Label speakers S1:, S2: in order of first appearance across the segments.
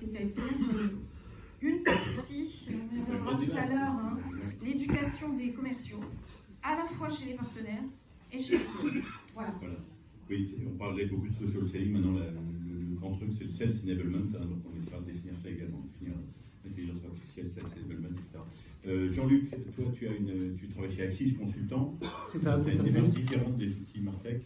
S1: c'est-à-dire une partie, on y reviendra tout à l'heure, hein, l'éducation des commerciaux, à la fois chez les partenaires et chez les clients. Voilà.
S2: Oui, on parlait beaucoup de social selling, maintenant le grand truc c'est le sales enablement, hein, donc on essaiera de définir ça également, définir l'intelligence artificielle, sales enablement, etc. Jean-Luc, toi tu travailles chez Axis Consultant,
S3: C'est ça,
S2: tu as une démarche différente des outils Martech.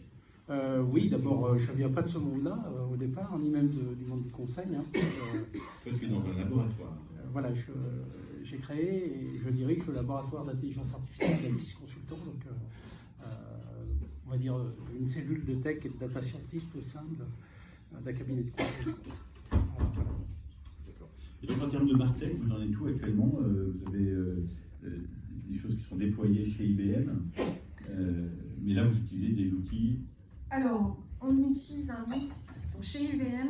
S3: Oui, d'abord, je ne viens pas de ce monde-là au départ, ni même du monde du conseil. Hein.
S2: Toi tu es dans un laboratoire.
S3: Voilà, j'ai créé et je dirige le laboratoire d'intelligence artificielle d'Axis Consultant, donc on va dire une cellule de tech et de data scientist au sein d'un cabinet de conseil. Voilà.
S2: D'accord. Et donc en termes de Martech, vous en êtes où actuellement? Vous avez des choses qui sont déployées chez IBM, mais là vous utilisez des outils.
S1: Alors, on utilise un mix. Donc, chez IBM,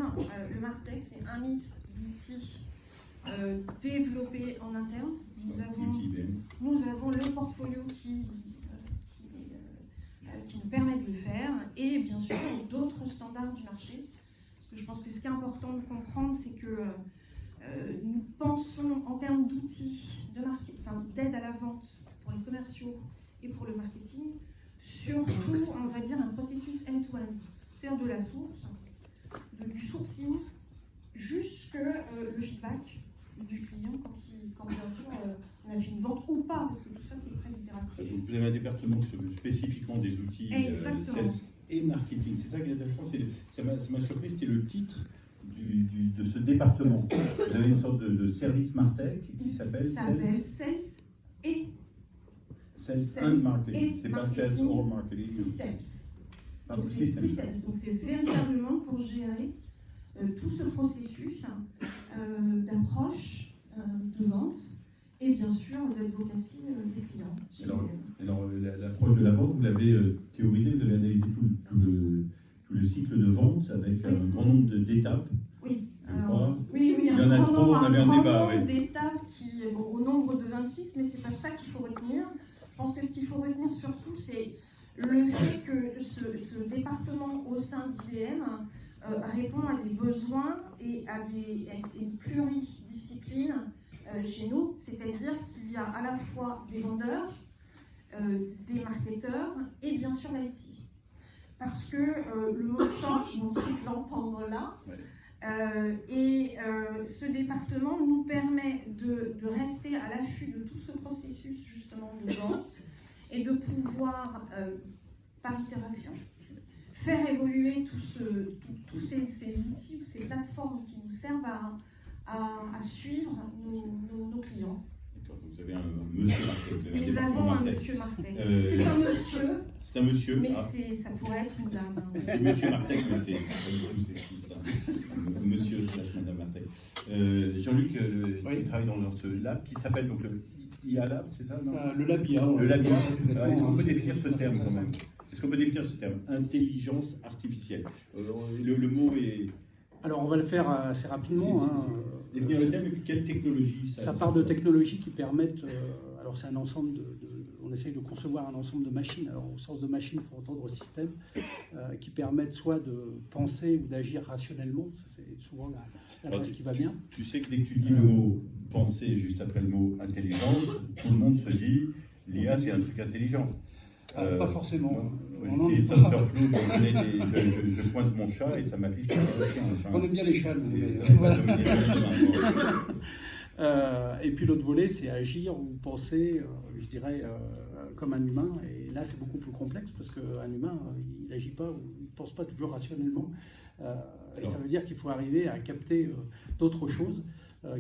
S1: le Martech, c'est un mix d'outils développés en interne. Nous avons le portfolio qui nous permet de le faire et bien sûr d'autres standards du marché. Parce que je pense que ce qui est important de comprendre, c'est que nous pensons en termes d'outils d'aide à la vente pour les commerciaux et pour le marketing, surtout, on va dire, un processus end-to-end, c'est-à-dire de la source, du sourcing, jusque le feedback du client quand bien sûr on a fait une vente ou pas, parce que tout ça c'est très itératif.
S2: Vous avez un département spécifiquement des outils sales et marketing, c'est ça qui est intéressant, ça m'a surpris, c'était le titre de ce département. Vous avez une sorte de service Martech qui s'appelle
S1: Sales et
S2: and Marketing, c'est pas Sales or Marketing.
S1: Systems. Donc c'est véritablement pour gérer tout ce processus d'approche, de vente et bien sûr d'advocacy des clients.
S2: Alors l'approche de la vente, vous l'avez théorisée, vous avez analysé tout le cycle de vente avec un grand nombre d'étapes.
S1: Oui,
S2: il y en a trop, on avait un débat.
S1: D'étapes qui, au nombre de 26, mais c'est pas ça qu'il faut retenir. Je pense que ce qu'il faut retenir surtout, c'est le fait que ce département au sein d'IBM répond à des besoins et à une pluridiscipline chez nous, c'est-à-dire qu'il y a à la fois des vendeurs, des marketeurs et bien sûr l'IT. Parce que le mot change, on peut l'entendre là, et ce département nous permet de rester à l'affût de tout ce processus justement de vente et de pouvoir, par itération, faire évoluer tous ces outils, ces plateformes qui nous servent à suivre nos clients.
S2: Vous avez un monsieur Martech.
S1: Nous avons un monsieur Martech. C'est un monsieur.
S2: C'est un monsieur.
S1: Mais ça pourrait être une dame.
S2: Monsieur Martech, mais c'est monsieur / madame Martech. Jean-Luc, tu travailles dans ce lab qui s'appelle donc le IA Lab, c'est ça?
S3: Le Lab IA.
S2: Le Lab IA. Est-ce qu'on peut définir ce terme quand même? Est-ce qu'on peut définir ce terme? Intelligence artificielle. Le mot est...
S3: Alors on va le faire assez rapidement.
S2: Définir le terme et puis quelle technologie
S3: ça part de technologies qui permettent... alors c'est un ensemble on essaye de concevoir un ensemble de machines. Alors au sens de machine, il faut entendre système qui permettent soit de penser ou d'agir rationnellement. Ça c'est souvent la base qui va bien.
S2: Tu sais que dès que tu dis le mot penser juste après le mot intelligence, tout le monde se dit l'IA c'est un truc intelligent.
S3: Pas forcément.
S2: Je pointe mon chat et ça m'affiche qu'il y a un chien.
S3: On aime bien les chats. Et puis l'autre volet, c'est agir ou penser, je dirais, comme un humain. Et là, c'est beaucoup plus complexe parce qu'un humain, il n'agit pas ou il ne pense pas toujours rationnellement. Et ça veut dire qu'il faut arriver à capter d'autres choses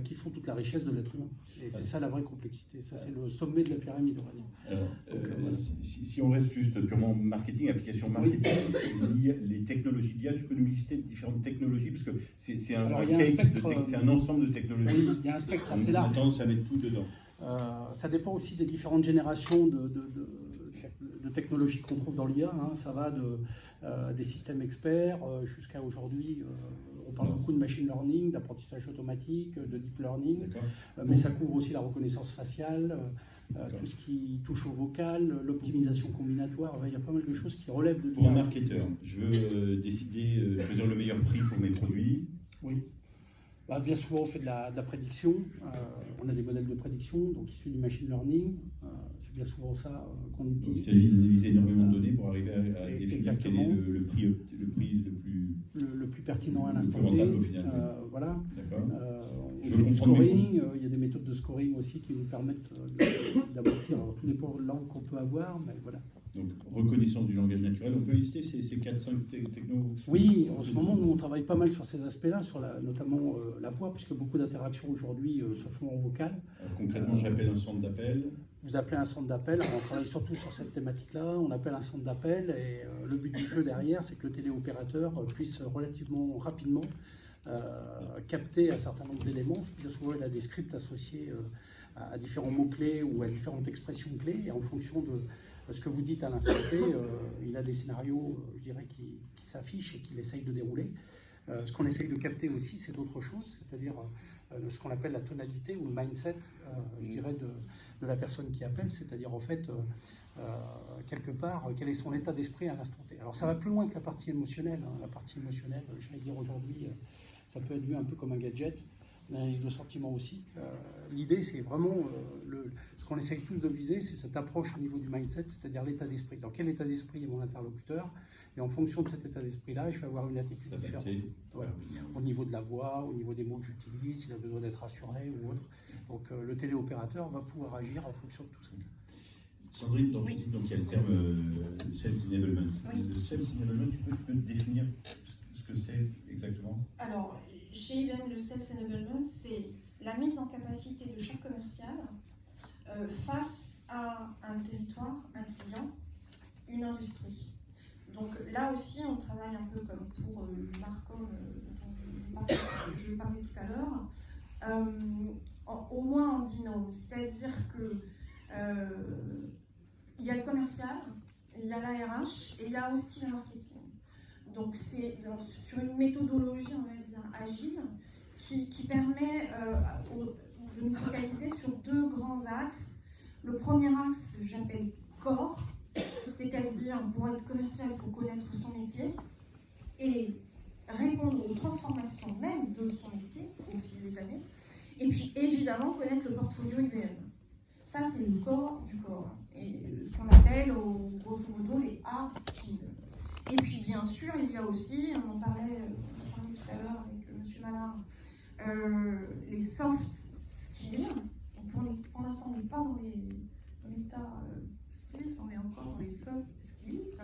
S3: qui font toute la richesse de l'être humain. Et c'est ça la vraie complexité. Ça, c'est le sommet de la pyramide, on va dire.
S2: Alors, si on reste juste purement marketing, application marketing, les technologies d'IA, tu peux nous lister différentes technologies parce que c'est un ensemble de technologies.
S3: Oui, il y a un spectre assez large.
S2: On a tendance à mettre tout dedans.
S3: Ça dépend aussi des différentes générations de technologies qu'on trouve dans l'IA. Ça va des systèmes experts jusqu'à aujourd'hui. On parle beaucoup de machine learning, d'apprentissage automatique, de deep learning, mais ça couvre aussi la reconnaissance faciale, tout ce qui touche au vocal, l'optimisation combinatoire. Il y a pas mal de choses qui relèvent de l'IA.
S2: Pour un marketeur, je veux décider, choisir le meilleur prix pour mes produits.
S3: Oui. Bien souvent, on fait de la prédiction. On a des modèles de prédiction, donc issus du machine learning. C'est bien souvent ça qu'on
S2: Donc,
S3: utilise.
S2: il s'agit d'analyser énormément de données pour arriver à définir quel est
S3: Exactement.
S2: le
S3: plus pertinent à
S2: le
S3: l'instant
S2: plus
S3: T.
S2: rentable au final.
S3: Voilà.
S2: D'accord.
S3: On
S2: Je
S3: fait du
S2: comprends mieux.
S3: scoring. Il y a des méthodes de scoring aussi qui nous permettent d'aboutir. Alors, tout dépend de l'angle qu'on peut avoir, mais voilà.
S2: Donc, reconnaissance du langage naturel, on peut lister ces 4-5 technos?
S3: Oui, en ce moment, nous, on travaille pas mal sur ces aspects-là, notamment la voix, puisque beaucoup d'interactions aujourd'hui se font en vocal.
S2: Alors, concrètement, j'appelle un centre d'appel.
S3: Vous appelez un centre d'appel, on travaille surtout sur cette thématique-là, on appelle un centre d'appel, et le but du jeu derrière, c'est que le téléopérateur puisse relativement rapidement capter un certain nombre d'éléments. Bien souvent, il a des scripts associés à différents mots-clés ou à différentes expressions clés, et en fonction de ce que vous dites à l'instant T, il a des scénarios, je dirais, qui s'affichent et qu'il essaye de dérouler. Ce qu'on essaye de capter aussi, c'est d'autres choses, c'est-à-dire ce qu'on appelle la tonalité ou le mindset, je dirais, de la personne qui appelle, c'est-à-dire en fait, quelque part, quel est son état d'esprit à l'instant T. Alors ça va plus loin que la partie émotionnelle. La partie émotionnelle, je vais dire aujourd'hui, ça peut être vu un peu comme un gadget. L'analyse de sentiment aussi. L'idée, c'est vraiment, ce qu'on essaye tous de viser, c'est cette approche au niveau du mindset, c'est-à-dire l'état d'esprit. Dans quel état d'esprit est mon interlocuteur? Et en fonction de cet état d'esprit-là, je vais avoir une attitude différente. Voilà. Au niveau de la voix, au niveau des mots que j'utilise, s'il a besoin d'être rassuré ou autre. Donc le téléopérateur va pouvoir agir en fonction de tout ça.
S2: Sandrine, donc,
S1: Oui.
S2: donc il y a le terme Sales Enablement.
S1: Oui.
S2: Le Sales Enablement, tu peux définir ce que c'est exactement?
S1: Alors, chez IBM, le Sales Enablement, c'est la mise en capacité de chaque commercial face à un territoire, un client, une industrie. Donc là aussi, on travaille un peu comme pour l'ARCOM dont je parlais tout à l'heure, au moins en binôme, c'est-à-dire que il y a le commercial, il y a la RH et il y a aussi le marketing. Donc c'est sur une méthodologie, on va dire, agile, qui permet de nous focaliser sur deux grands axes. Le premier axe, j'appelle corps, c'est-à-dire pour être commercial, il faut connaître son métier et répondre aux transformations même de son métier au fil des années. Et puis évidemment connaître le portfolio IBM. Ça, c'est le corps du corps. Et ce qu'on appelle, grosso modo, les hard skills. Et puis, bien sûr, il y a aussi, on en parlait tout à l'heure avec M. Mallard, les soft skills. Donc pour l'instant, on n'est pas dans les tas skills, on est encore dans les soft skills.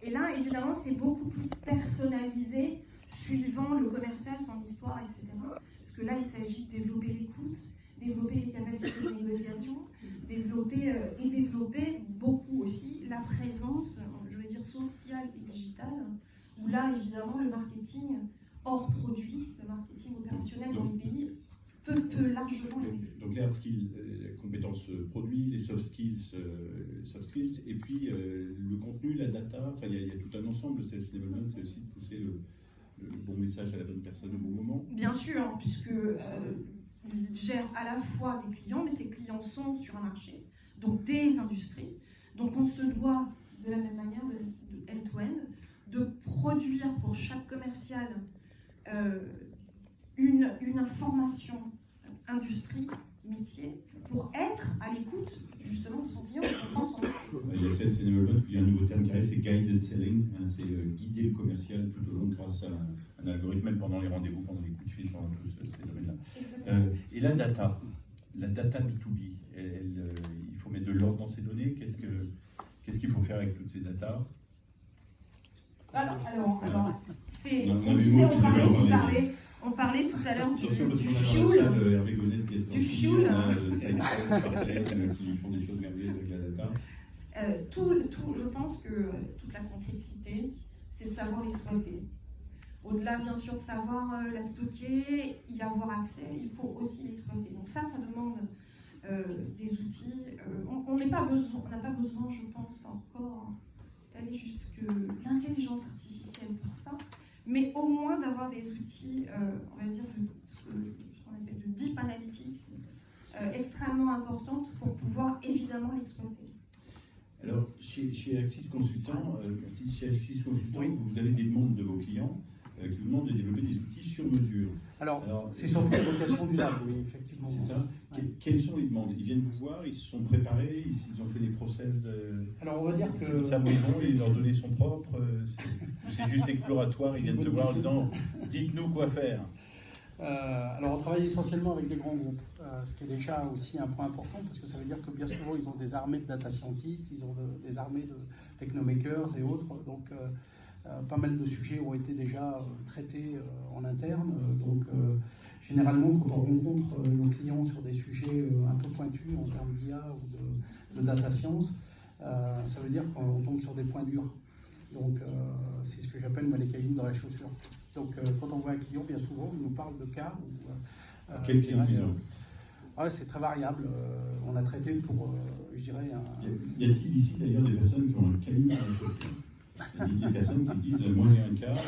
S1: Et là, évidemment, c'est beaucoup plus personnalisé, suivant le commercial, son histoire, etc. Parce que là, il s'agit de développer l'écoute, développer les capacités de négociation, développer beaucoup aussi la présence, je veux dire, sociale et digitale, où là, évidemment, le marketing hors produit, le marketing opérationnel dans les pays, peut largement aider.
S2: Donc les hard skills, les compétences produits, les soft skills, et puis le contenu, la data, enfin il y a tout un ensemble. Le sales enablement, c'est aussi de pousser le bon message à la bonne personne au bon moment.
S1: Bien sûr, puisque il gère à la fois des clients, mais ces clients sont sur un marché, donc des industries. Donc on se doit, de la même manière, de end-to-end, de produire pour chaque commercial une information industrie, métier, pour être à l'écoute justement de son client, de comprendre son métier.
S2: Il y a sales enablement, il y a un nouveau terme qui arrive, c'est guided selling, c'est guider le commercial tout au long grâce à un algorithme, même pendant les rendez-vous, pendant les coups de fil, pendant tous ces domaines-là. Et la data B2B, il faut mettre de l'ordre dans ces données. Qu'est-ce qu'il faut faire avec toutes ces datas?
S1: Alors, c'est,
S2: Non,
S1: on
S2: mais
S1: disait,
S2: vous,
S1: on parlait tout à l'heure du
S2: Attention, parce qu'on a dans la
S1: fuel.
S2: salle Hervé Gonnet qui est dans
S1: Du
S2: le
S1: fuel.
S2: on a Saïd Partel qui font des choses merveilleuses avec la data.
S1: Je pense que toute la complexité, c'est de savoir l'exploiter. Au-delà, bien sûr, de savoir la stocker, y avoir accès, il faut aussi l'exploiter. Donc ça demande des outils. On n'a pas besoin, je pense, encore d'aller jusque l'intelligence artificielle pour ça, mais au moins d'avoir des outils, on va dire, ce qu'on appelle de deep analytics, extrêmement importantes pour pouvoir évidemment l'exploiter.
S2: Alors, chez Axis Consultant,
S3: Oui.
S2: vous avez des demandes de vos clients qui vous demandent de développer des outils sur mesure.
S3: Alors c'est surtout la vocation du lab, oui, effectivement.
S2: C'est ça.
S3: Ouais.
S2: Quelles sont les demandes? Ils viennent vous voir, ils se sont préparés, ils ont fait des process de...
S3: Alors on va dire que...
S2: Ça bon, et leur donner son propre, c'est juste exploratoire, ils viennent te voir en disant « dites-nous quoi faire ».
S3: Alors on travaille essentiellement avec des grands groupes, ce qui est déjà aussi un point important parce que ça veut dire que bien souvent ils ont des armées de data scientists, ils ont des armées de technomakers et autres, donc pas mal de sujets ont été déjà traités en interne, donc généralement quand on rencontre nos clients sur des sujets un peu pointus en termes d'IA ou de data science, ça veut dire qu'on tombe sur des points durs, donc c'est ce que j'appelle moi les cailloux dans la chaussure. Donc, quand on voit un client, bien souvent, il nous parle de cas où...
S2: Quel client ils ont?
S3: C'est très variable. On a traité pour, je dirais...
S2: Y a-t-il ici d'ailleurs des personnes qui ont un caillou dans la chaussure? Il y a des personnes qui disent « moi j'ai un cas,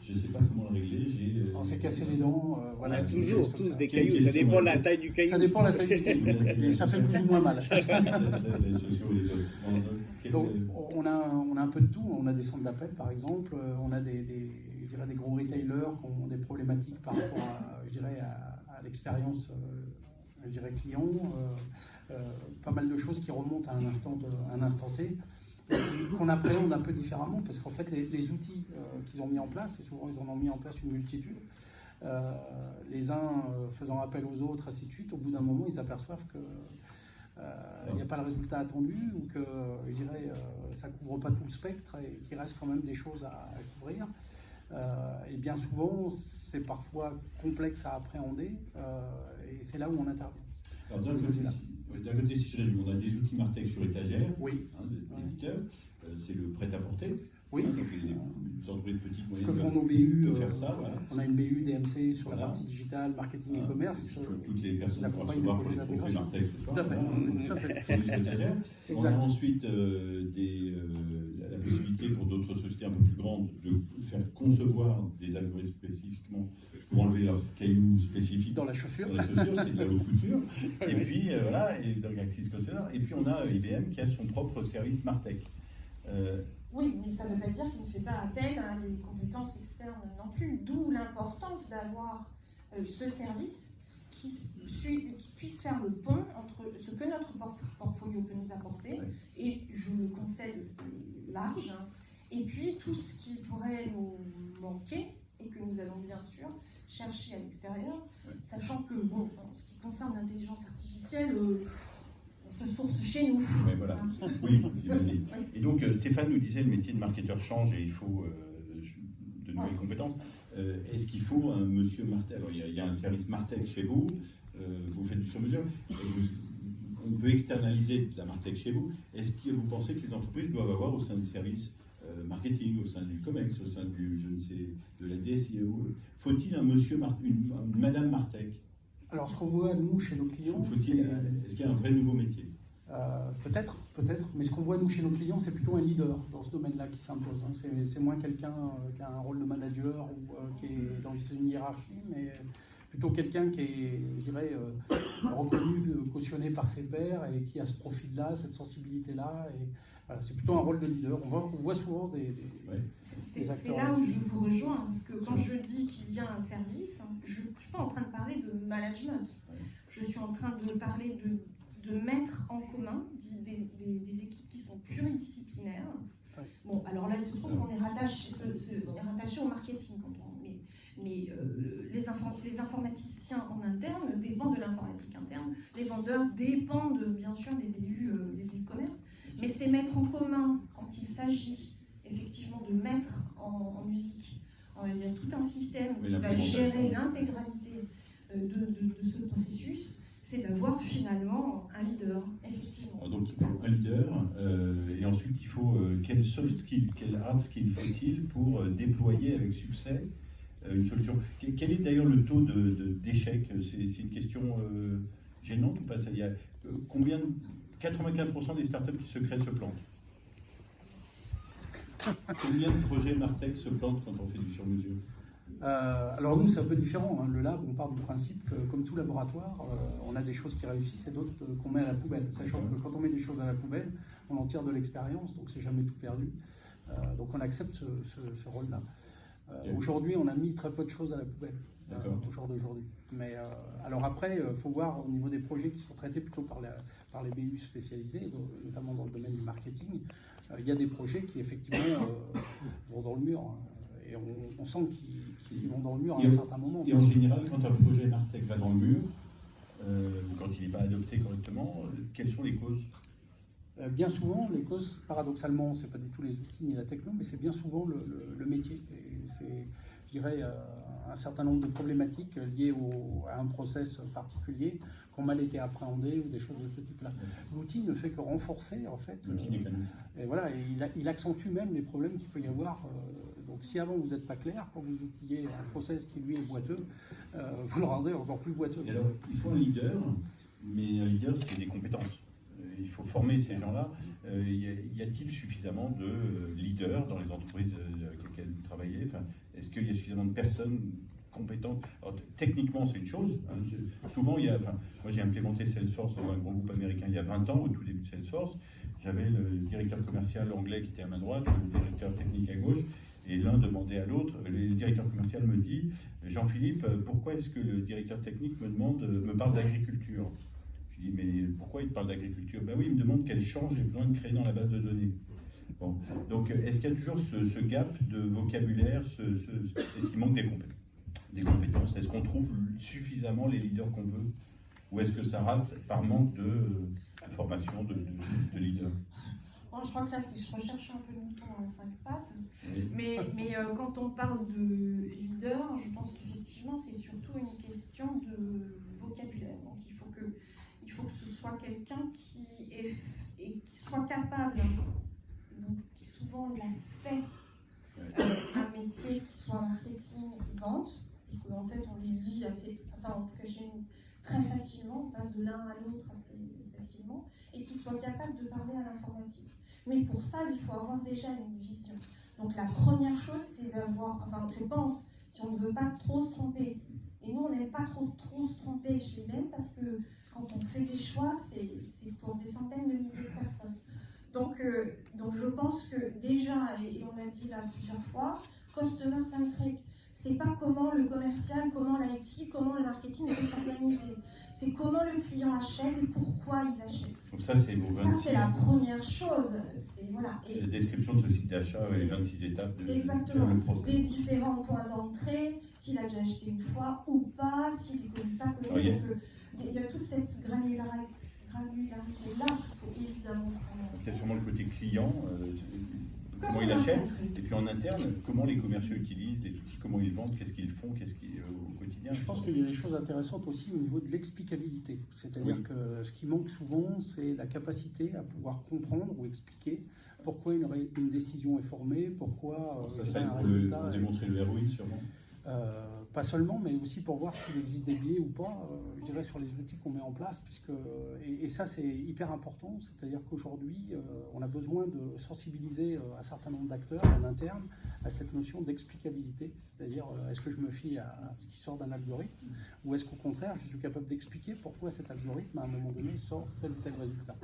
S2: je ne sais pas comment le régler, j'ai... »
S3: On s'est cassé les dents, voilà.
S4: On a toujours tous des
S2: Quelle
S4: cailloux, ça
S2: question,
S4: dépend de
S2: ouais.
S4: la taille du caillou.
S3: Ça dépend de la taille du caillou, et ça fait plus ou moins mal.
S2: Les sociaux et les autres.
S3: Donc, on a un peu de tout. On a des centres d'appel, par exemple. On a des gros retailers qui ont des problématiques par rapport à l'expérience client. Pas mal de choses qui remontent à un instant T, qu'on appréhende un peu différemment, parce qu'en fait, les outils qu'ils ont mis en place, et souvent ils en ont mis en place une multitude, les uns faisant appel aux autres, ainsi de suite, au bout d'un moment, ils aperçoivent que il n'y a pas le résultat attendu, ou que, ça ne couvre pas tout le spectre, et qu'il reste quand même des choses à couvrir. Et bien souvent, c'est parfois complexe à appréhender, et c'est là où on intervient.
S2: Alors d'un côté, si je résume, on a des outils Martech sur étagère,
S3: oui.
S2: d'éditeurs, c'est le prêt-à-porter.
S3: Oui.
S2: Donc les entreprises petites,
S3: Ce que
S2: moyennes
S3: font nos BU,
S2: faire ça, voilà.
S3: On a une BU DMC sur
S2: Voilà.
S3: la partie digitale, marketing et commerce.
S2: Toutes les personnes qui vont
S3: accompagnent des
S2: recevoir
S3: projets
S2: pour les
S3: d'intégration.
S2: Martech ce soir.
S3: Tout à fait.
S2: Voilà.
S3: Tout à fait.
S2: Sur les étagères. On a
S3: Exact.
S2: ensuite la possibilité pour d'autres sociétés un peu plus grandes de faire concevoir des algorithmes spécifiquement pour enlever leurs cailloux spécifiques
S3: Dans la chaussure.
S2: dans la chaussure, c'est de la haute couture. Et puis voilà, et donc Axis Consumer. Et puis on a IBM qui a son propre service Martech.
S1: Oui, mais ça ne veut pas dire qu'il ne fait pas appel à des compétences externes non plus, d'où l'importance d'avoir ce service qui puisse faire le pont entre ce que notre portfolio peut nous apporter, et je le concède, c'est large, et puis tout ce qui pourrait nous manquer et que nous allons bien sûr chercher à l'extérieur, sachant que, bon, en ce qui concerne l'intelligence artificielle, on se source chez nous.
S2: Ouais, voilà. Oui, j'imagine. Et donc Stéphane nous disait le métier de marketeur change et il faut de nouvelles compétences. Est-ce qu'il faut un monsieur Martech? Alors il y a un service Martech chez vous, vous faites du sur-mesure, on peut externaliser de la Martech chez vous. Est-ce que vous pensez que les entreprises doivent avoir au sein du service marketing, au sein du COMEX, au sein du, je ne sais, de la DSI, faut-il un monsieur une madame Martech?
S3: Alors, ce qu'on voit, nous, chez nos clients,
S2: est-ce qu'il y a un vrai nouveau métier?
S3: Peut-être, mais ce qu'on voit, nous, chez nos clients, c'est plutôt un leader dans ce domaine-là qui s'impose. Hein. C'est moins quelqu'un qui a un rôle de manager ou qui est dans une hiérarchie, mais plutôt quelqu'un qui est, je dirais, reconnu, cautionné par ses pairs et qui a ce profil-là, cette sensibilité-là. Et voilà, c'est plutôt un rôle de leader. On voit souvent des
S1: C'est
S3: acteurs
S1: là où
S3: là-dessus.
S1: je vous rejoins, parce que quand je dis qu'il y a un service, je ne suis pas en train de parler de management. Je suis en train de parler de mettre en commun des équipes qui sont pluridisciplinaires. Bon, alors là, il se trouve qu'on est rattaché au marketing, mais les informaticiens en interne dépendent de l'informatique interne, les vendeurs dépendent bien sûr des BU de commerce, mais c'est mettre en commun, quand il s'agit effectivement de mettre en musique, il y a tout un système qui va gérer l'intégralité de ce processus, c'est d'avoir finalement un leader, effectivement.
S2: Alors donc il faut un leader, et ensuite il faut quel soft skill, quel hard skill faut-il pour déployer avec succès une solution. Quel est d'ailleurs le taux d'échec? C'est une question gênante ou pas? Il y a combien 95% des startups qui se créent se plantent. Combien de projets Martech se plantent quand on fait du sur-mesure?
S3: Alors nous, c'est un peu différent. Hein. Le lab, on part du principe que, comme tout laboratoire, on a des choses qui réussissent et d'autres qu'on met à la poubelle. Sachant que quand on met des choses à la poubelle, on en tire de l'expérience, donc c'est jamais tout perdu. Donc on accepte ce rôle-là. Aujourd'hui, on a mis très peu de choses à la poubelle, au jour d'aujourd'hui. Mais alors après, il faut voir au niveau des projets qui sont traités plutôt par les BU spécialisés, notamment dans le domaine du marketing. Il y a des projets qui effectivement vont dans le mur. Et on sent qu'ils vont dans le mur à un certain moment.
S2: Et en général, quand un projet Martech va dans le mur, ou quand il n'est pas adopté correctement, quelles sont les causes?
S3: Bien souvent, les causes, paradoxalement, c'est pas du tout les outils ni la techno, mais c'est bien souvent le métier. Et c'est, je dirais, un certain nombre de problématiques liées à un process particulier qui ont mal été appréhendées ou des choses de ce type-là. L'outil ne fait que renforcer, en fait. Et voilà, et il accentue même les problèmes qu'il peut y avoir. Donc, si avant vous n'êtes pas clair, quand vous outillez un process qui lui est boiteux, vous le rendez encore plus boiteux.
S2: Et alors, il faut un leader, mais un leader, c'est des compétences. Il faut former ces gens-là. Y a-t-il suffisamment de leaders dans les entreprises avec lesquelles vous travaillez? Est-ce qu'il y a suffisamment de personnes compétentes? Alors, techniquement, c'est une chose. Souvent, moi j'ai implémenté Salesforce dans un gros groupe américain il y a 20 ans, au tout début de Salesforce. J'avais le directeur commercial anglais qui était à ma droite, le directeur technique à gauche, et l'un demandait à l'autre. Le directeur commercial me dit: Jean-Philippe, pourquoi est-ce que le directeur technique me parle d'agriculture? Je dis: mais pourquoi il te parle d'agriculture? Ben oui, il me demande quel champ j'ai besoin de créer dans la base de données. Bon. Donc, est-ce qu'il y a toujours ce gap de vocabulaire? Est-ce qu'il manque des compétences? Est-ce qu'on trouve suffisamment les leaders qu'on veut? Ou est-ce que ça rate par manque de formation de leaders?
S1: Bon, je crois que là, je recherche un peu le mouton à 5 pattes. Oui. Mais quand on parle de leader, je pense qu'effectivement, c'est surtout une question de vocabulaire. Donc, il faut que ce soit quelqu'un qui soit capable, donc qui souvent l'a fait, un métier qui soit marketing, vente, parce qu'en fait on les lit en tout cas chez nous, très facilement, on passe de l'un à l'autre assez facilement, et qui soit capable de parler à l'informatique. Mais pour ça, il faut avoir déjà une vision. Donc la première chose, c'est d'avoir, je pense, si on ne veut pas trop se tromper, et nous on n'aime pas trop se tromper chez IBM parce que quand on fait des choix, c'est pour des centaines de milliers de personnes. Donc je pense que déjà, et on l'a dit là plusieurs fois, customer centric, c'est pas comment le commercial, comment l'IT, comment le marketing est organisé. C'est comment le client achète et pourquoi il achète.
S2: Donc ça, c'est vos 26.
S1: Ça, c'est la première chose. C'est
S2: la description de ce site d'achat et les 26 étapes
S1: exactement. Des différents points d'entrée, s'il a déjà acheté une fois ou pas, s'il n'est connu pas connu. Il y a toute cette granularité-là qu'il faut évidemment prendre.
S2: Il y a sûrement le côté client, comment il achète, et puis en interne, comment les commerciaux utilisent les outils, comment ils vendent, qu'est-ce qu'ils font, au quotidien.
S3: Je pense qu'il y a des choses intéressantes aussi au niveau de l'explicabilité. C'est-à-dire que ce qui manque souvent, c'est la capacité à pouvoir comprendre ou expliquer pourquoi une décision est formée, pourquoi
S2: ça serait pour démontrer le ROI sûrement.
S3: Pas seulement, mais aussi pour voir s'il existe des biais ou pas, je dirais, sur les outils qu'on met en place, et ça c'est hyper important, c'est-à-dire qu'aujourd'hui, on a besoin de sensibiliser un certain nombre d'acteurs en interne à cette notion d'explicabilité, c'est-à-dire est-ce que je me fie à ce qui sort d'un algorithme, ou est-ce qu'au contraire, je suis capable d'expliquer pourquoi cet algorithme, à un moment donné, sort tel ou tel résultat.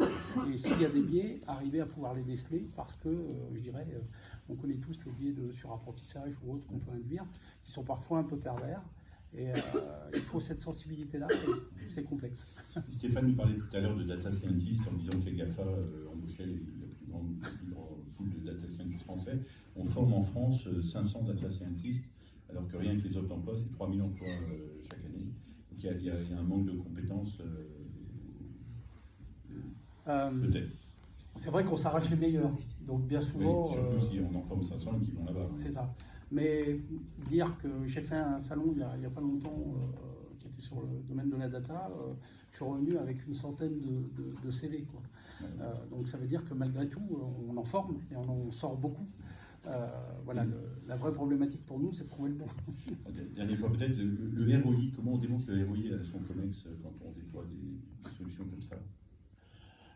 S3: Et s'il y a des biais, arriver à pouvoir les déceler, parce que, je dirais, on connaît tous les biais de surapprentissage ou autres qu'on peut induire, qui sont parfois un peu pervers, et il faut cette sensibilité-là, et c'est complexe.
S2: Stéphane nous parlait tout à l'heure de data scientist en disant que les GAFA embauchaient la plus grande pool de data scientists français. On forme en France 500 data scientists, alors que rien que les autres emplois, c'est 3000 emplois chaque année. Donc il y a un manque de compétences, peut-être.
S3: C'est vrai qu'on s'arrache les meilleurs, donc bien souvent...
S2: Oui, surtout si on en forme 500 et qui vont là-bas.
S3: C'est ça. Mais dire que j'ai fait un salon il n'y a pas longtemps qui était sur le domaine de la data, je suis revenu avec une centaine de CV, quoi. Donc ça veut dire que malgré tout, on en forme et on en sort beaucoup. Voilà, la vraie problématique pour nous, c'est de trouver le bon.
S2: Dernier point peut-être, le ROI, comment on démontre le ROI à son COMEX quand on déploie des solutions comme ça?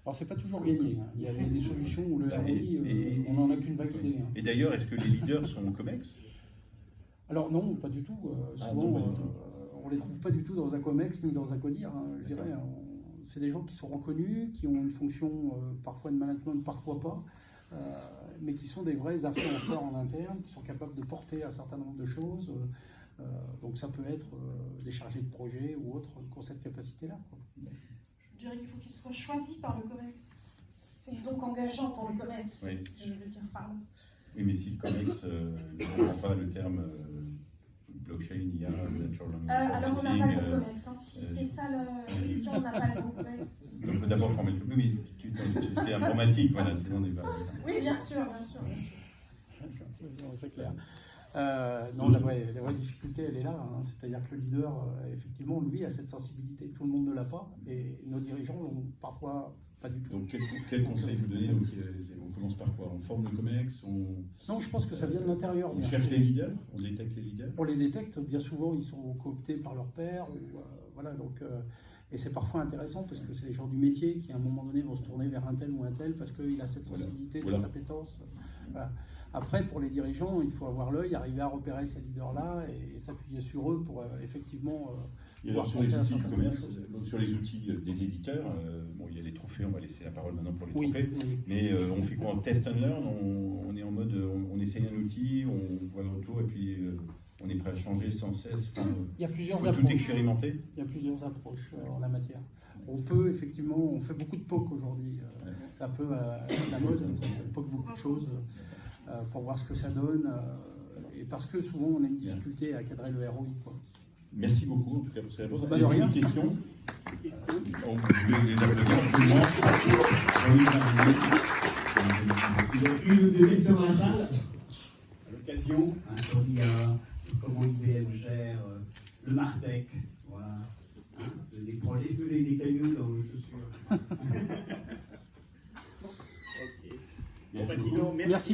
S3: Alors, c'est pas toujours gagné. Hein. Il y a des solutions où le ROI, on n'en a qu'une vague idée. Hein.
S2: Et d'ailleurs, est-ce que les leaders sont au COMEX?
S3: Alors non, pas du tout. Souvent, on les trouve pas du tout dans un COMEX ni dans un CODIR. Hein, je dirais, c'est des gens qui sont reconnus, qui ont une fonction parfois de management, parfois pas. mais qui sont des vrais influenceurs en interne, qui sont capables de porter un certain nombre de choses. Donc ça peut être des chargés de projet ou autres qui ont cette capacité-là.
S1: Je dirais qu'il faut qu'ils soient choisis par le COMEX. C'est donc engageant pour le COMEX,
S2: Oui.
S1: c'est ce que je veux dire par là.
S2: Oui, mais si le COMEX ne comprend pas le terme blockchain, IA, natural language
S1: Alors on n'a pas le
S2: processing,
S1: bon COMEX. Hein. Si c'est ça la question, on n'a pas le bon COMEX.
S2: donc il faut d'abord former le public. Oui, c'est informatique, voilà, sinon on n'est pas.
S1: Oui, bien sûr, bien sûr.
S3: C'est clair. Non, la vraie difficulté, elle est là. Hein. C'est-à-dire que le leader, effectivement, lui, a cette sensibilité. Tout le monde ne l'a pas. Et nos dirigeants l'ont parfois pas du tout.
S2: Donc, quel conseil vous donnez? On commence par quoi? On forme le COMEX?
S3: Non, je pense que ça vient de l'intérieur.
S2: On cherche les leaders? On détecte les leaders?
S3: On les détecte. Bien souvent, ils sont cooptés par leur père. Voilà, donc, et c'est parfois intéressant parce que c'est les gens du métier qui, à un moment donné, vont se tourner vers un tel ou un tel parce qu'il a cette sensibilité, cette appétence. Voilà. Après, pour les dirigeants, il faut avoir l'œil, arriver à repérer ces leaders-là et s'appuyer sur eux pour effectivement.
S2: Et alors sur les outils du commerce, sur les outils des éditeurs, bon, il y a les trophées, on va laisser la parole maintenant pour les trophées, mais on fait quoi? On test and learn, on est en mode, on essaye un outil, on voit le retour et puis on est prêt à changer sans cesse.
S3: Il y a plusieurs
S2: tout
S3: approches.
S2: expérimenter.
S3: Il y a plusieurs approches en la matière. On peut effectivement, on fait beaucoup de POC aujourd'hui. C'est un peu la mode, on POC beaucoup de choses pour voir ce que ça donne. Et parce que souvent on a une difficulté à cadrer le ROI. Quoi.
S2: Merci beaucoup en tout cas pour ces réponses.
S3: De rien.
S2: Une question. On peut les applaudir.
S4: Il y a une ou deux questions dans la salle. À l'occasion, sur l'IA, comment IBM gère le Martech, voilà. Des projets, est-ce que vous avez des cailloux dans vos chaussures?
S2: Merci.
S3: Merci.